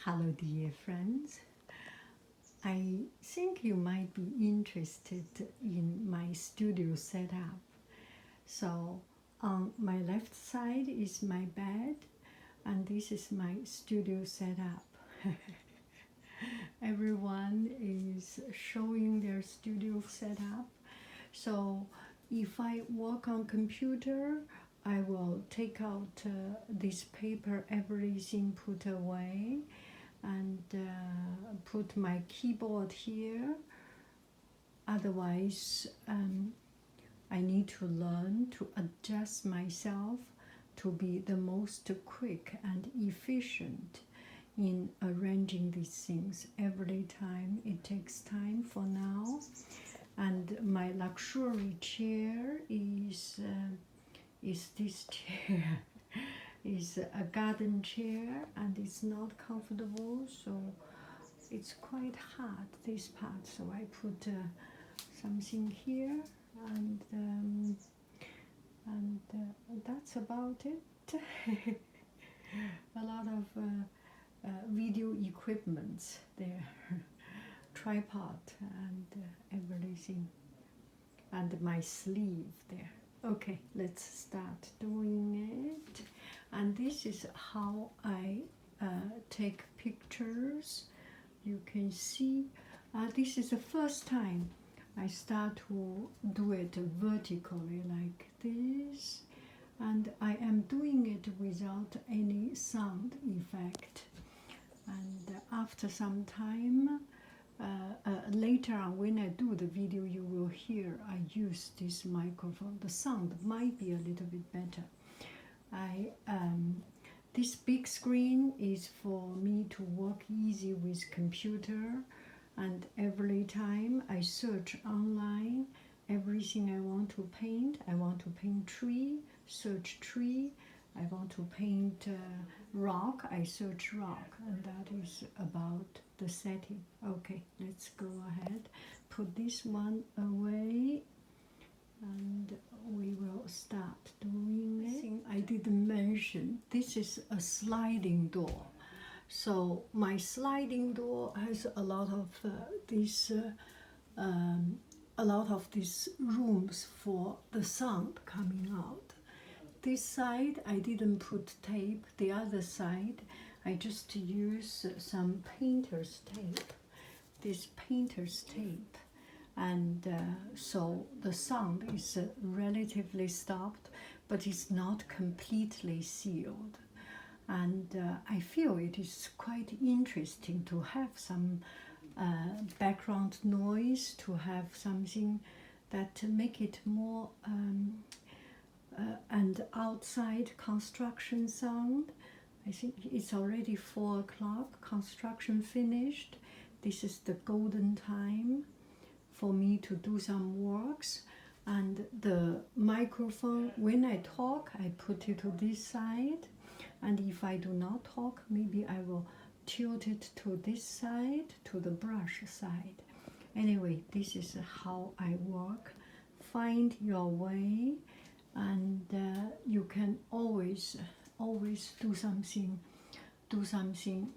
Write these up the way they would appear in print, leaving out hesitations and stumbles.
Hello, dear friends. I think you might be interested in my studio setup. So, on my left side is my bed, and this is my studio setup. Everyone is showing their studio setup. So, if I work on computer, I will take out this paper, everything put away, and put my keyboard here. Otherwise, I need to learn to adjust myself to be the most quick and efficient in arranging these things. Every time it takes time for now. And my luxury chair is this chair. Is a garden chair, and it's not comfortable, so it's quite hard, this part. So I put something here, and that's about it. A lot of video equipment there, tripod and everything, and my sleeve there. Okay, let's start doing it. And this is how I take pictures. You can see this is the first time I start to do it vertically like this, and I am doing it without any sound effect. And after some time, later on when I do the video, you will hear I use this microphone. The sound might be a little bit better. This big screen is for me to work easy with computer, and every time I search online everything I want to paint tree, search tree. I want to paint rock, I search rock, and that is about the setting. Okay, let's go ahead, put this one away, and we will start doing it. I didn't mention, this is a sliding door. So my sliding door has a lot of these rooms for the sound coming out. This side I didn't put tape. The other side I just use some painter's tape. This painter's tape. And so the sound is relatively stopped, but it's not completely sealed. And I feel it is quite interesting to have some background noise, to have something that make it more and outside construction sound. I think it's already 4 o'clock, construction finished. This is the golden time for me to do some works. And the microphone, when I talk, I put it to this side, and if I do not talk, maybe I will tilt it to this side, to the brush side. Anyway, this is how I work. Find your way, and you can always do something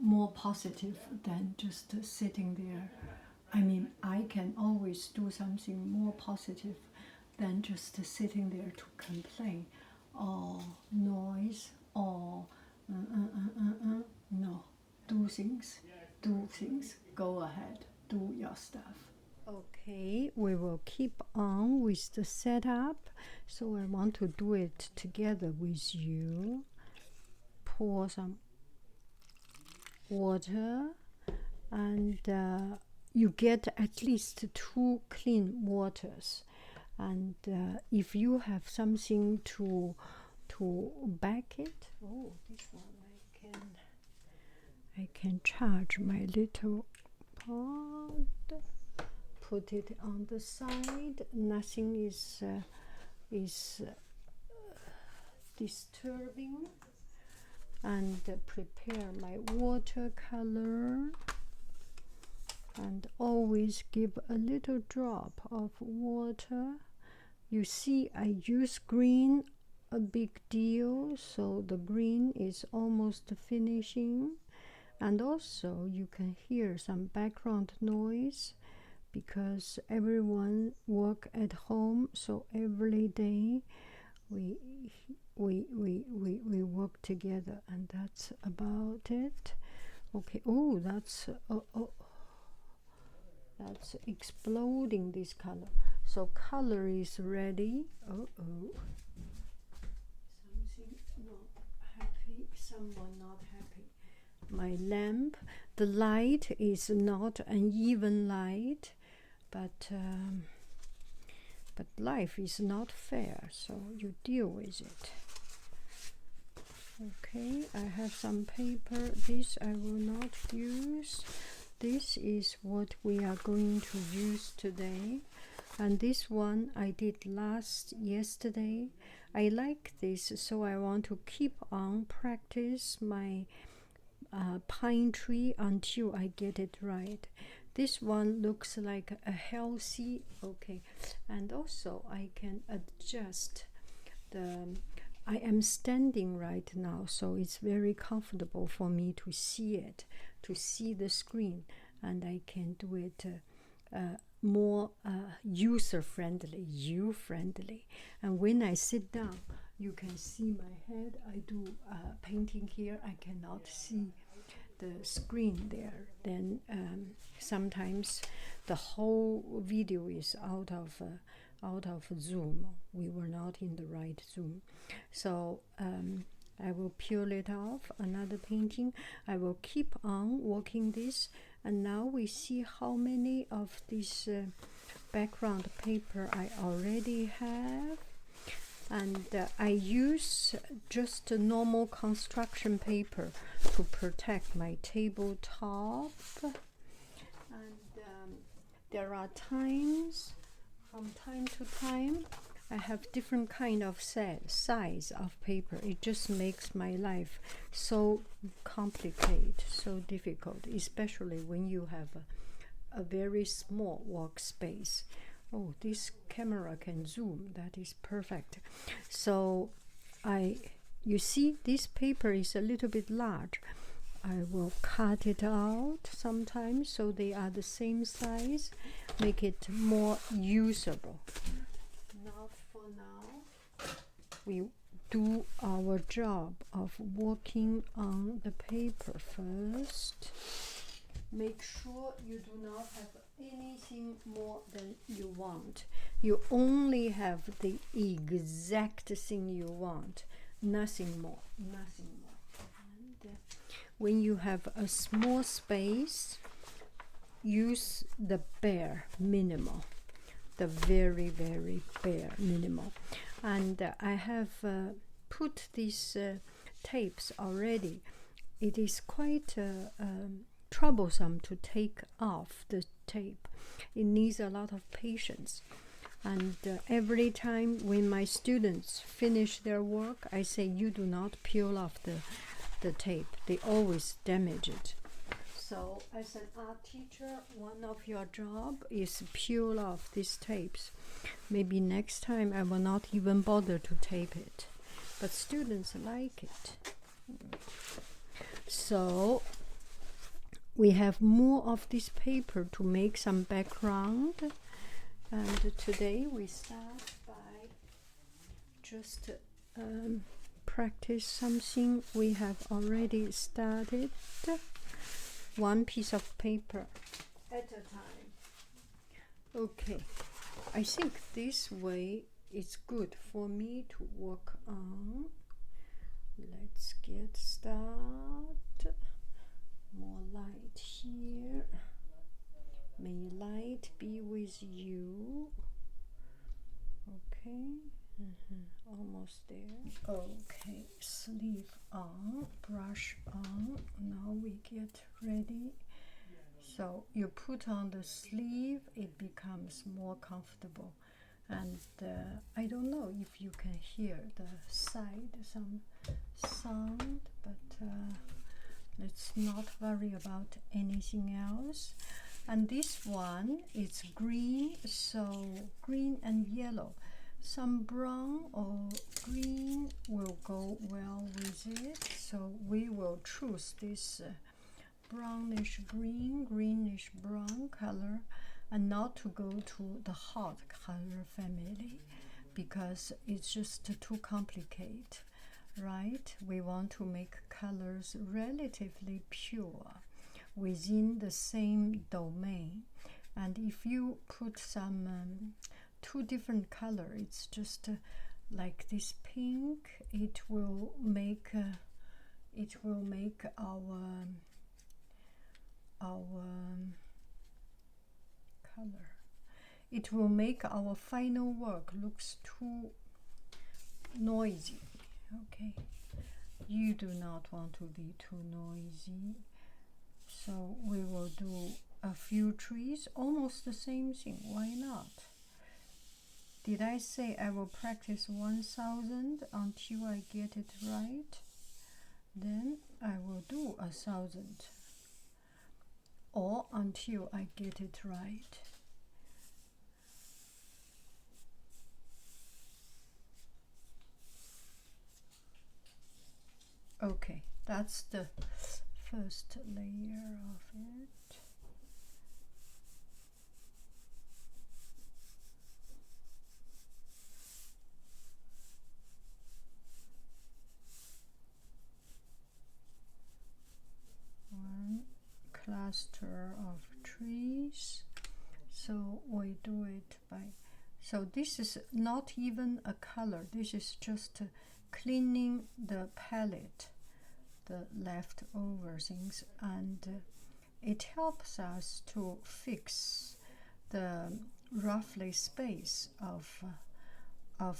more positive than just sitting there. I mean, I can always do something more positive than just sitting there to complain or noise or no. Do things, go ahead, do your stuff. Okay, we will keep on with the setup. So I want to do it together with you. Pour some water, and you get at least 2 clean waters. And if you have something to back it, oh, this one I can charge my little pot. Put it on the side. Nothing is disturbing. And prepare my watercolor. And always give a little drop of water. You see, I use green a big deal, so the green is almost finishing. And also you can hear some background noise because everyone work at home, so every day we work together, and that's about it. Okay. Oh, that's that's exploding this color. So color is ready. Something not happy, someone not happy. My lamp, the light is not an even light, but life is not fair, so you deal with it. Okay, I have some paper. This I will not use. This is what we are going to use today. And this one I did yesterday. I like this, so I want to keep on practice my pine tree until I get it right. This one looks like a healthy, okay, and also I can adjust the, I am standing right now, so it's very comfortable for me to see it, to see the screen, and I can do it more user-friendly, you-friendly. And when I sit down, you can see my head. I do painting here. I cannot see the screen there. Then sometimes the whole video is out of Zoom. We were not in the right Zoom, so I will peel it off. Another painting. I will keep on working this, and now we see how many of this background paper I already have. And I use just a normal construction paper to protect my tabletop. And there are times, from time to time, I have different kind of size of paper. It just makes my life so complicated, so difficult, especially when you have a very small workspace. Oh, this camera can zoom. That is perfect. So you see, this paper is a little bit large. I will cut it out sometimes so they are the same size, make it more usable. Now, for now, we do our job of working on the paper first. Make sure you do not have anything more than you want. You only have the exact thing you want, nothing more, nothing more. And when you have a small space, use the bare minimal, the very, very bare minimal. And I have put these tapes already. It is quite troublesome to take off the tape. It needs a lot of patience. And every time when my students finish their work, I say, you do not peel off the tape. They always damage it. So as an art teacher, one of your job is peel off these tapes. Maybe next time I will not even bother to tape it. But students like it. So we have more of this paper to make some background. And today we start by just practice something we have already started. One piece of paper at a time. Okay, I think this way it's good for me to work on. Let's get started. More light here. May light be with you. Okay, almost there. Okay, sleeve on, brush on. Now we get ready. So you put on the sleeve, it becomes more comfortable. And I don't know if you can hear the side, some sound, but let's not worry about anything else. And this one is green, so green and yellow. Some brown or green will go well with it, so we will choose this brownish green, greenish brown color, and not to go to the hot color family because it's just too complicated, right? We want to make colors relatively pure within the same domain. And if you put some two different color, it's just like this pink, it will make our color. It will make our final work looks too noisy. Okay, you do not want to be too noisy, so we will do a few trees, almost the same thing. Why not? Did I say I will practice 1000 until I get it right? Then I will do 1000, or until I get it right. Okay, that's the first layer of it. One cluster of trees. So we do it by, so this is not even a color, this is just cleaning the palette, the leftover things, and it helps us to fix the roughly space of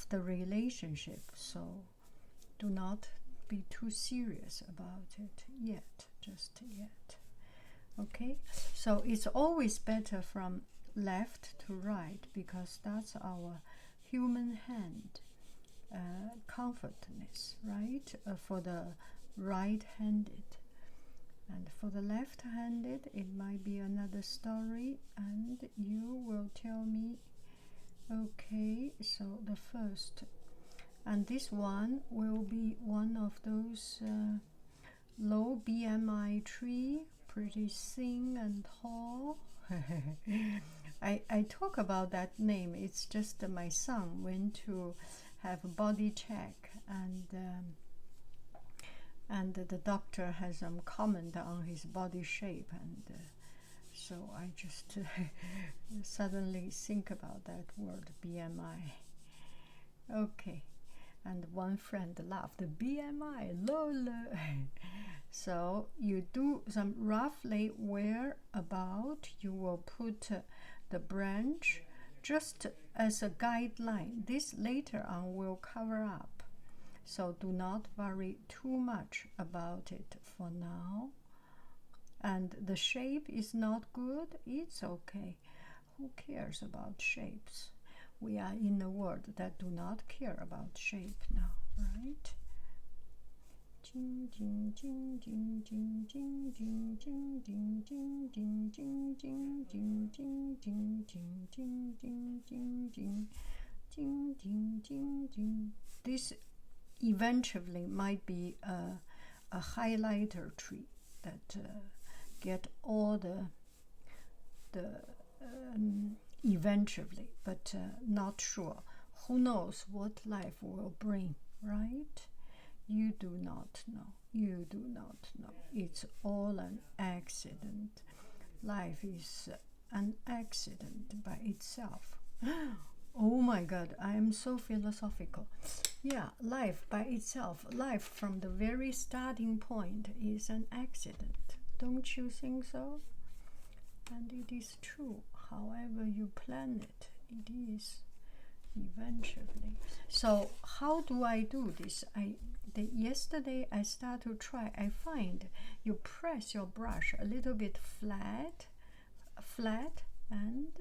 the relationship. So do not be too serious about it yet, just yet. Okay, so it's always better from left to right because that's our human hand comfortness, right? For the right-handed, and for the left-handed it might be another story, and you will tell me. Okay, so the first, and this one will be one of those low BMI tree, pretty thin and tall. I talk about that name, it's just my son went to have a body check, and the doctor has some comment on his body shape, and so I just suddenly think about that word BMI. Okay, and one friend laughed, BMI, lol. So you do some roughly where about you will put the branch, just as a guideline. This later on will cover up, so do not worry too much about it for now. And the shape is not good, it's okay. Who cares about shapes? We are in a world that do not care about shape now, right? This eventually might be a highlighter tree that get all the eventually, but not sure. Who knows what life will bring, right? You do not know. You do not know. It's all an accident. Life is an accident by itself. Oh my God, I am so philosophical. Yeah, life by itself, life from the very starting point is an accident. Don't you think so? And it is true. However you plan it, it is eventually. So how do I do this? Yesterday I start to try. I find you press your brush a little bit flat, and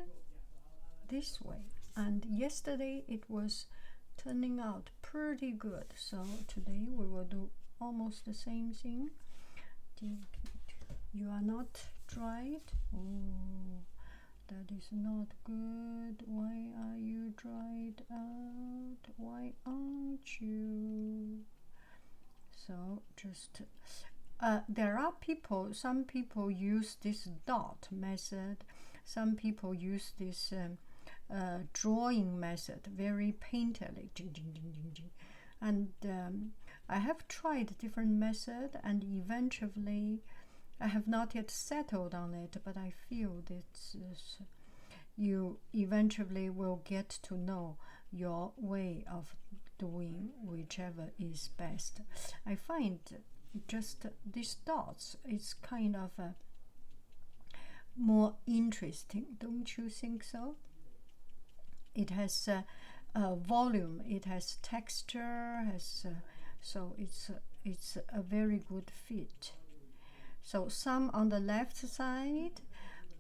this way. And yesterday it was turning out pretty good. So today we will do almost the same thing. You are not dried? Oh, that is not good. Why are you dried out? Why aren't you? So just there are people, some people use this dot method, some people use this drawing method, very painterly. And I have tried different methods, and eventually I have not yet settled on it, but I feel that you eventually will get to know your way of doing whichever is best. I find just these dots is kind of more interesting, don't you think so? It has volume, it has texture, so it's a very good fit. So some on the left side.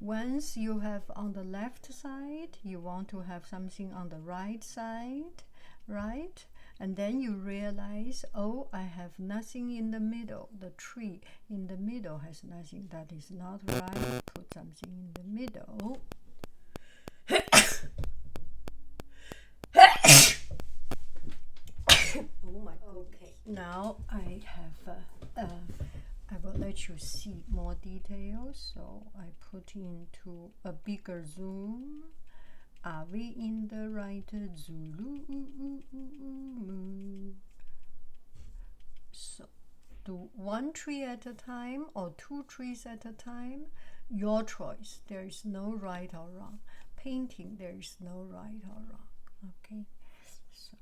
Once you have on the left side, you want to have something on the right side, right? And then you realize, oh, I have nothing in the middle. The tree in the middle has nothing. That is not right. Put something in the middle. Oh my God. Okay. Now I have I will let you see more details. So I put into a bigger zoom. Are we in the right zoom? So do one tree at a time or two trees at a time. Your choice. There is no right or wrong. Painting, there is no right or wrong. Okay. So,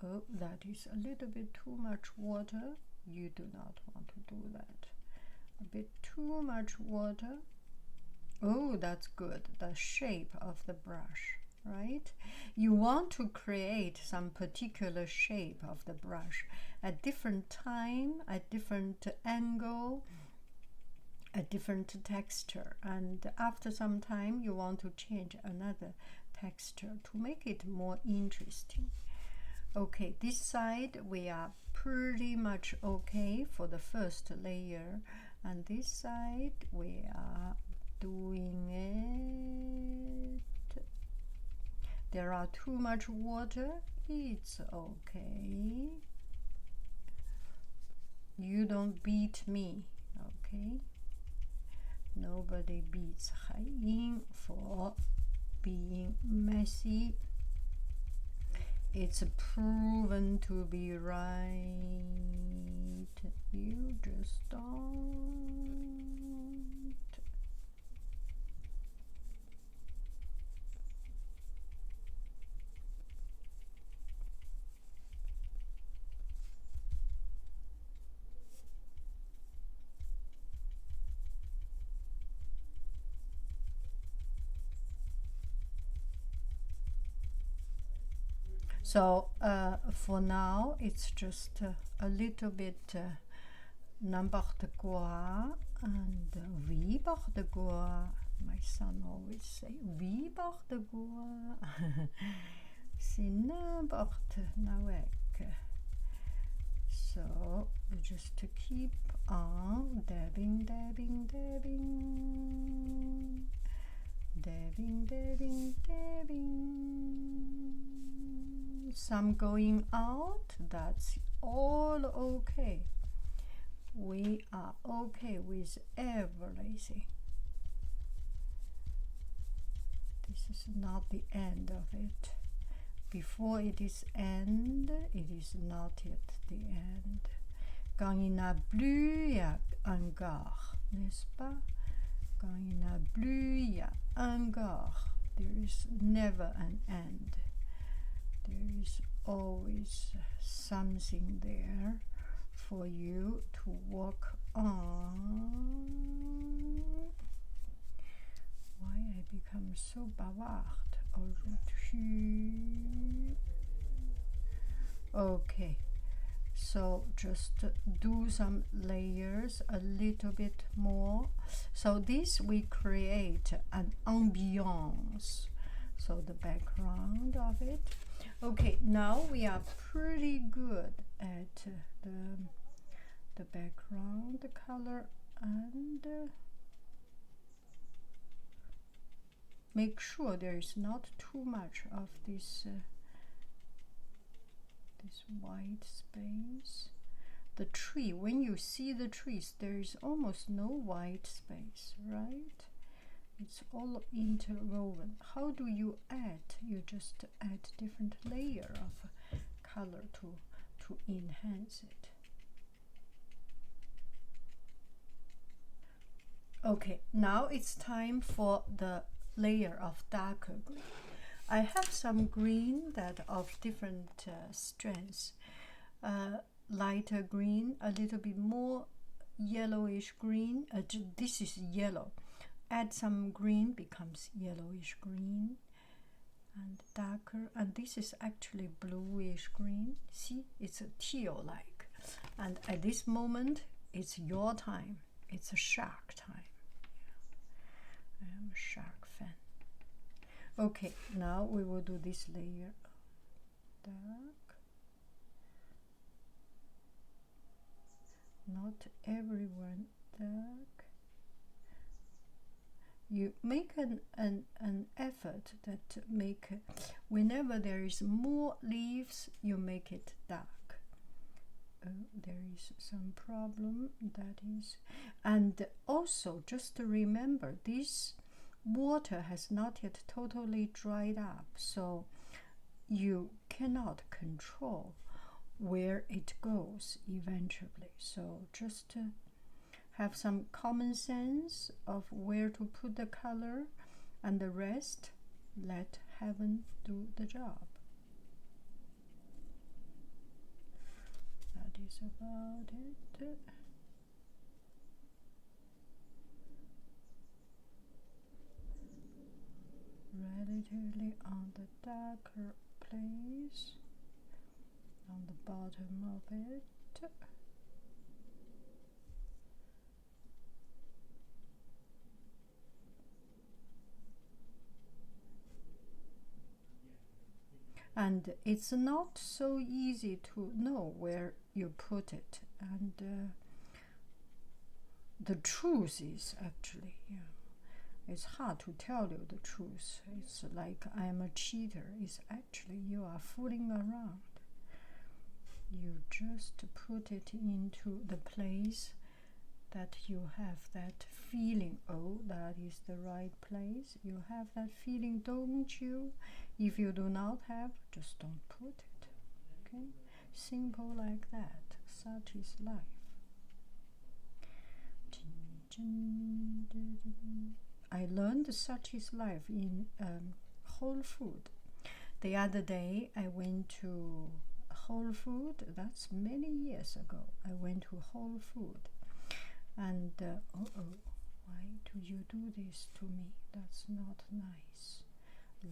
oh, that is a little bit too much water. You do not want to do that. A bit too much water. Oh, that's good. The shape of the brush, right? You want to create some particular shape of the brush at different time, at different angle, at different texture. And after some time, you want to change another texture to make it more interesting. Okay, this side we are pretty much okay for the first layer, and this side we are doing it. There are too much water, it's okay. You don't beat me, okay? Nobody beats Haiyin for being messy. It's proven to be right. You just don't. So for now, it's just a little bit n'importe quoi and n'importe quoi. My son always say n'importe quoi. C'est n'importe nawek. So just to keep on dabbing, dabbing, dabbing, dabbing, dabbing, dabbing. Some going out, that's all okay. We are okay with everything. This is not the end of it. Before it is end, it is not yet the end. Quand il n'a plus, il y a encore, n'est-ce pas? Quand il n'a plus, il y a encore. There is never an end. There is always something there for you to work on. Why I become so bavard aujourd'hui? Okay, so just do some layers a little bit more. So this we create an ambiance. So the background of it. Okay, now we are pretty good at the background, the color, and make sure there is not too much of this this white space. the tree, when you see the trees, there is almost no white space, right? It's all interwoven. How do you add? You just add different layer of color to enhance it. Okay, now it's time for the layer of darker green. I have some green that of different strengths. Lighter green, a little bit more yellowish green. This is yellow. Add some green, becomes yellowish green, and darker. And this is actually bluish green. See, it's a teal-like. And at this moment, it's your time. It's a shark time. I am a shark fan. Okay, now we will do this layer. Dark. Not everyone dark. You make an effort that make, whenever there is more leaves, you make it dark. There is some problem, that is. And also, just to remember, this water has not yet totally dried up, so you cannot control where it goes eventually. So just have some common sense of where to put the color, and the rest, let heaven do the job. That is about it. Relatively on the darker place, on the bottom of it. And it's not so easy to know where you put it, and the truth is actually, it's hard to tell you the truth. It's like I am a cheater. It's actually you are fooling around. You just put it into the place that you have that feeling, oh, that is the right place. You have that feeling, don't you? If you do not have, just don't put it. Okay? Simple like that. Such is life. I learned such is life in Whole Food. The other day I went to Whole Food. That's many years ago. I went to Whole Food, and why do you do this to me? That's not nice.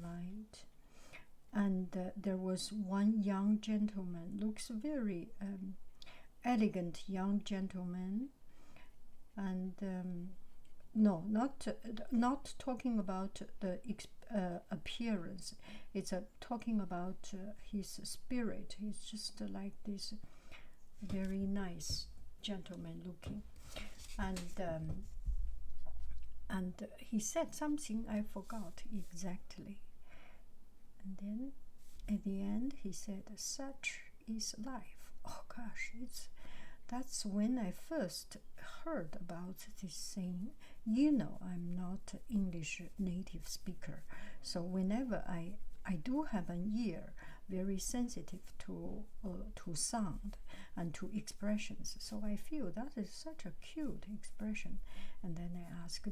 Light. And there was one young gentleman, looks very elegant young gentleman, and no, not talking about the appearance. It's talking about his spirit. He's just like this very nice gentleman looking, and he said something I forgot exactly. And then at the end he said, "Such is life." Oh gosh, that's when I first heard about this saying. You know, I'm not English native speaker, so whenever I do have an ear very sensitive to sound and to expressions, so I feel that is such a cute expression. And then I asked,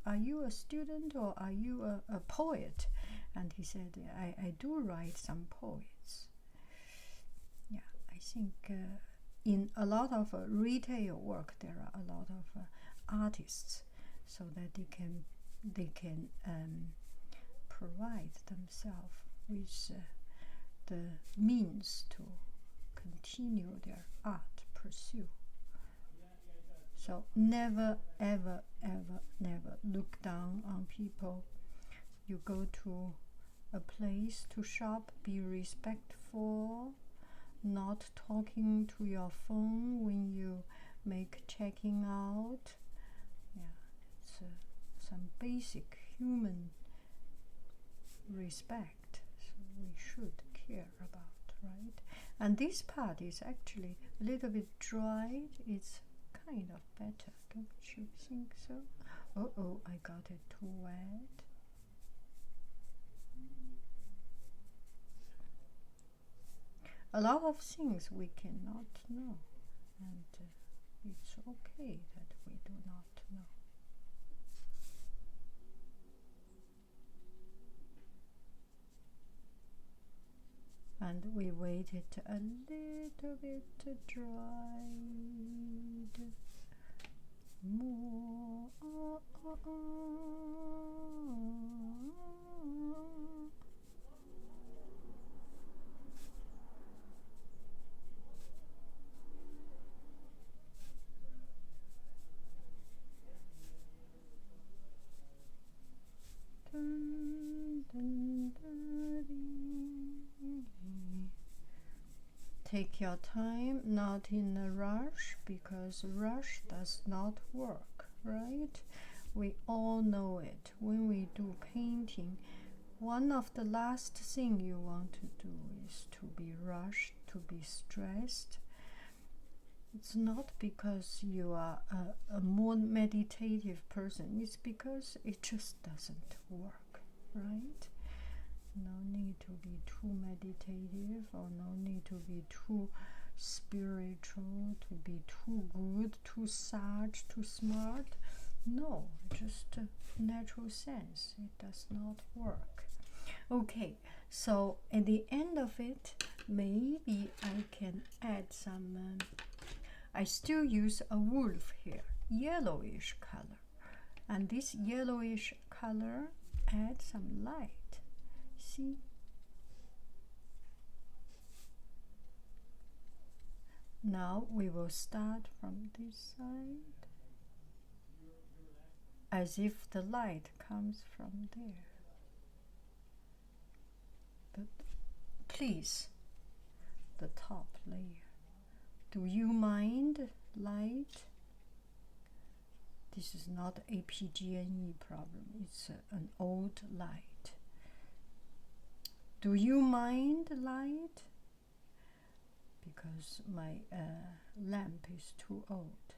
are you a student or are you a poet? And he said, I do write some poets. Yeah, I think in a lot of retail work there are a lot of artists, so that they can provide themselves with the means to continue their art pursuit. So never, ever, ever, never look down on people. You go to a place to shop, be respectful, not talking to your phone when you make checking out. Yeah, it's some basic human respect, so we should care about, right? And this part is actually a little bit dry. It's kind of better. Don't you think so? Oh, I got it too wet. A lot of things we cannot know, and it's okay that we do not know. And we waited a little bit dried more. Take your time, not in a rush, because rush does not work, right? We all know it. When we do painting, one of the last thing you want to do is to be rushed, to be stressed. It's not because you are a more meditative person, it's because it just doesn't work, right? No need to be too meditative, or no need to be too spiritual, to be too good, too sage, too smart. No, just natural sense. It does not work. Okay, so at the end of it, maybe I can add some, I still use a wolf here, yellowish color. And this yellowish color adds some light. See? Now we will start from this side, as if the light comes from there. But please, the top layer, do you mind light? This is not a PG&E problem, it's an old light. Do you mind light? Because my lamp is too old.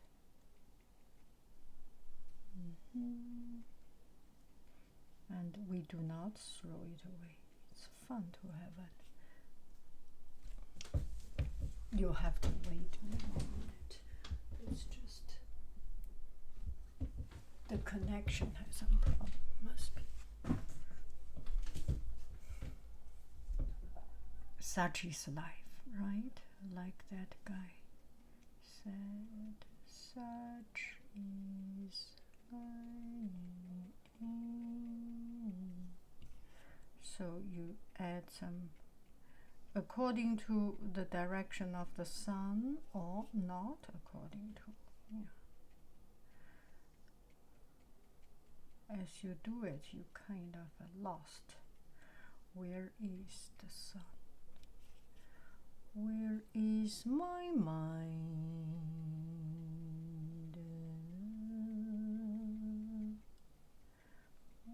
And we do not throw it away. It's fun to have it. You have to wait a minute. It's just the connection has some problem. Must be. Such is life, right? Like that guy said, such is life. So you add some according to the direction of the sun, or not according to. As you do it, you kind of are lost. Where is the sun? Where is my mind?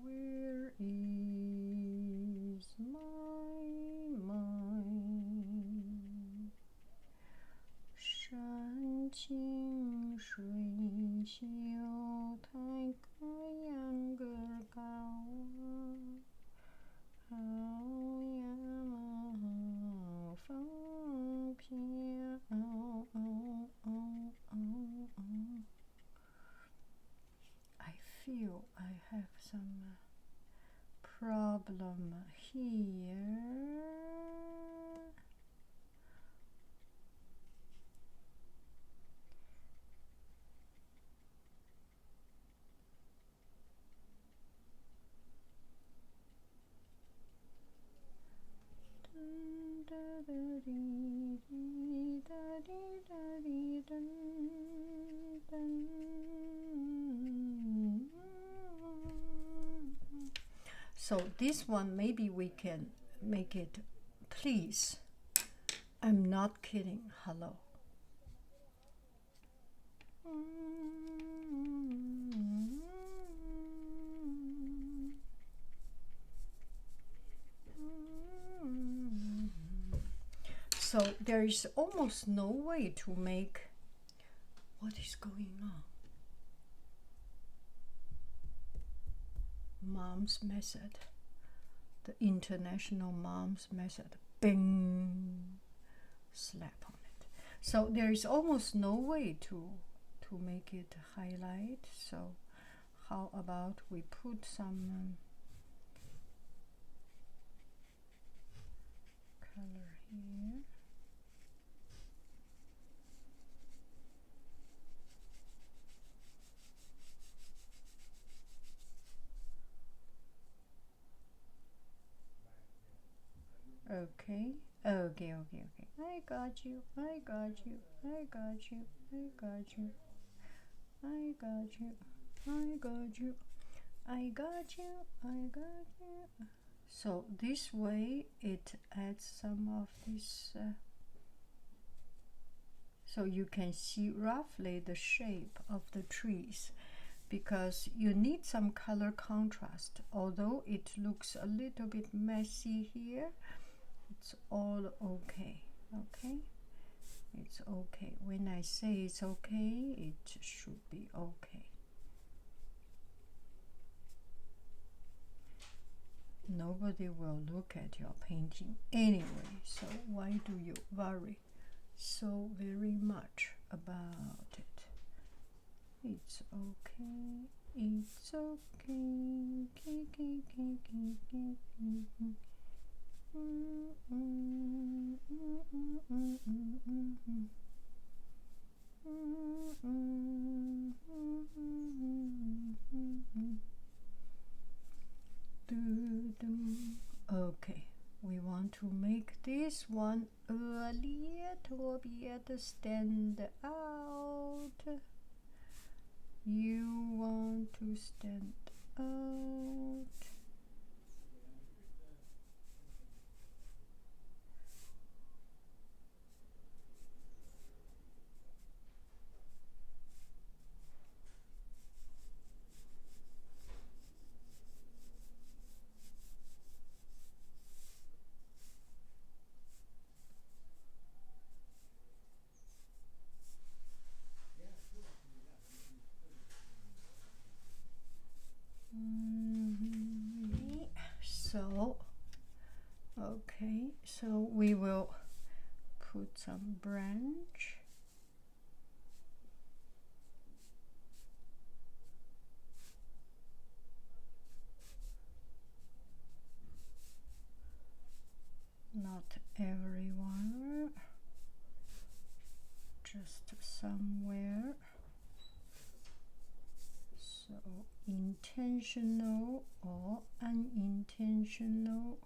Where is my mind? 山清水秀，太高仰个高好呀嘛风飘。I feel I have some problem here. So this one, maybe we can make it, please. I'm not kidding. Hello. So there is almost no way to make what is going on. Mom's method, the international mom's method. Bing, slap on it. So there is almost no way to make it highlight. So how about we put some color here. Okay. Okay. I got you. I got you. I got you. I got you. I got you. I got you. I got you. I got you. So this way it adds some of this, so you can see roughly the shape of the trees, because you need some color contrast. Although it looks a little bit messy here, it's all okay. Okay, it's okay. When I say it's okay, it should be okay. Nobody will look at your painting anyway, so why do you worry so very much about it? It's okay. It's okay. Okay, we want to make this one a little bit stand out. You want to stand out. So, okay, so we will put some branch. Not everywhere, just somewhere. So intentional or unintentional.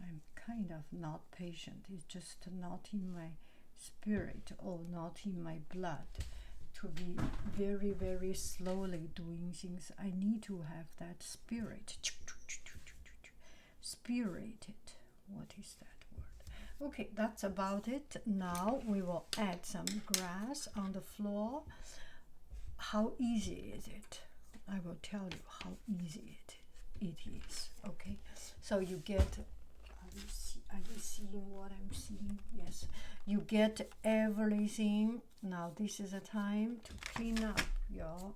I'm kind of not patient. It's just not in my spirit or not in my blood to be very, very slowly doing things. I need to have that spirit. Spirited. What is that word? Okay, that's about it. Now we will add some grass on the floor. How easy is it? I will tell you how easy it is. Okay, so you get, are you seeing what I'm seeing? Yes, you get everything. Now this is a time to clean up your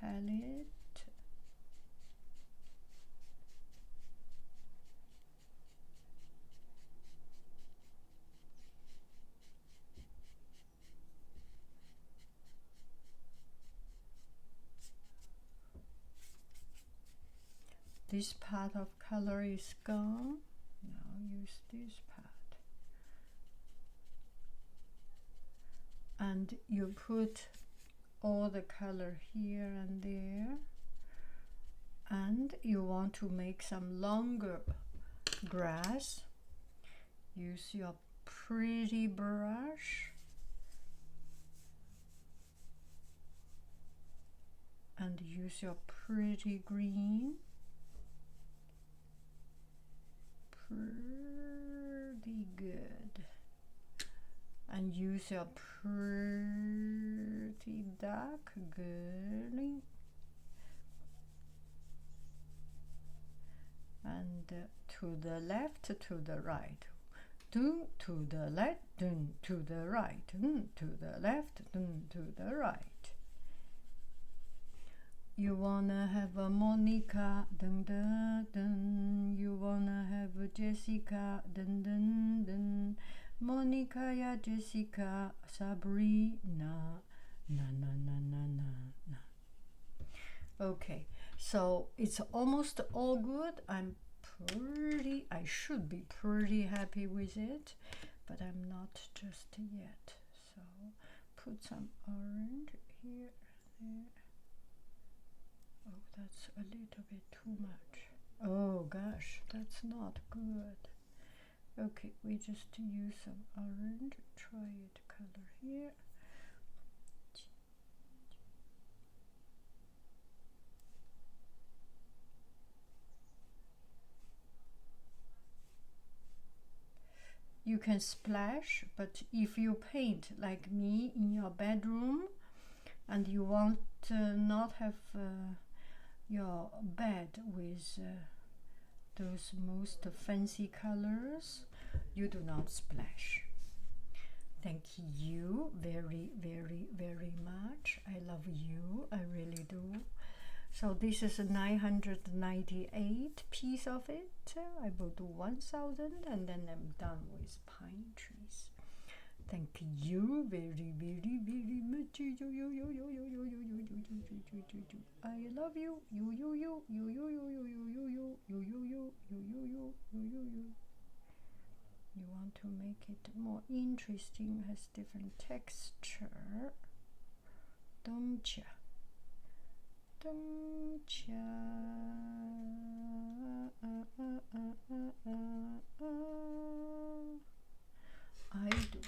palette. This part of color is gone. Now use this part. and you put all the color here and there, and you want to make some longer grass. Use your pretty brush and use your pretty green. Pretty good. And use your pretty dark green. And to the left, to the right. To the left, to the right, to the left, to the right. You wanna have a Monica, dun dun dun. You wanna have a Jessica, dun dun dun. Monica, ya Jessica, Sabrina, na na na na na na. Okay, so it's almost all good. I should be pretty happy with it, but I'm not just yet. So put some orange here and there. Oh, that's a little bit too much. Oh gosh, that's not good. Okay, we just use some orange. Try it color here. You can splash, but if you paint like me in your bedroom and you want not have your bed with those most fancy colors, you do not splash. Thank you very, very, very much. I love you, I really do. So this is a 998 piece of it. I will do 1000 and then I'm done with pine trees. Thank you very, very, very much. I love you. You. You want to make it more interesting, has different texture, don't ya? Don't ya? I do.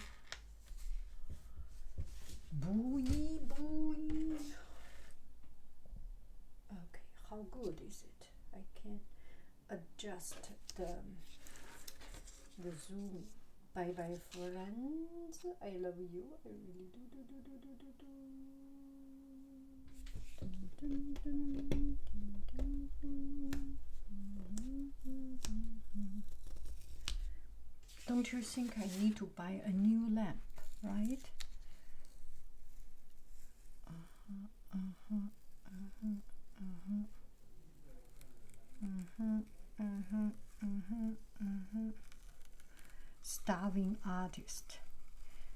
Booey, booey. Okay, how good is it? I can adjust the zoom. Bye bye friends. I love you. I really do. Don't you think I need to buy a new lamp, right? Starving artist.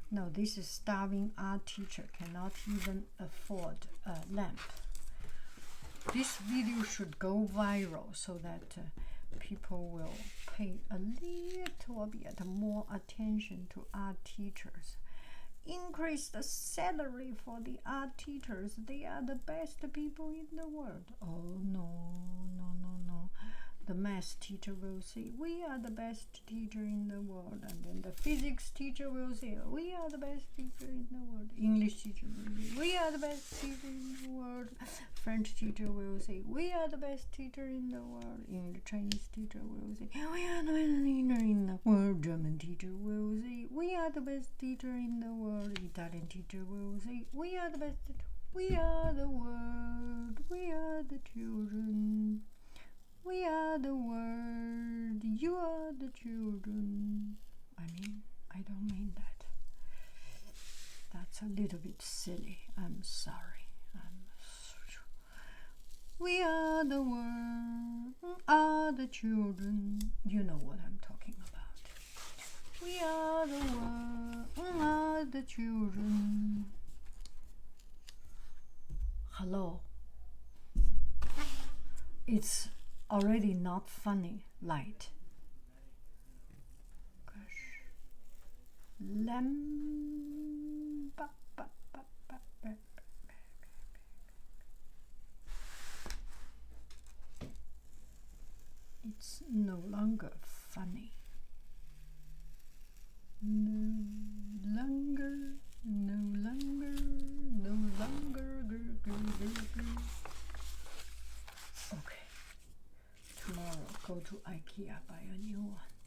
No, this is starving art teacher, cannot even afford a lamp. This video should go viral so that people will pay a little bit more attention to art teachers. Increase the salary for the art teachers. They are the best people in the world. Oh no. The math teacher will say, we are the best teacher in the world. And then the physics teacher will say, we are the best teacher in the world. English teacher will say, we are the best teacher in the world. French teacher will say, we are the best teacher in the world. English Chinese teacher will say, we are the best teacher in the world. German teacher will say, we are the best teacher in the world. Italian teacher will say, we are the best teacher. We are the world. We are the children. We are the world, you are the children. I mean, I don't mean that. That's a little bit silly. I'm sorry. We are the world, are the children. You know what I'm talking about. We are the world, are the children. Hello. It's already not funny light. Gosh. Lampa. It's no longer funny. No longer, no longer, no longer. Okay. Tomorrow, go to IKEA, buy a new one.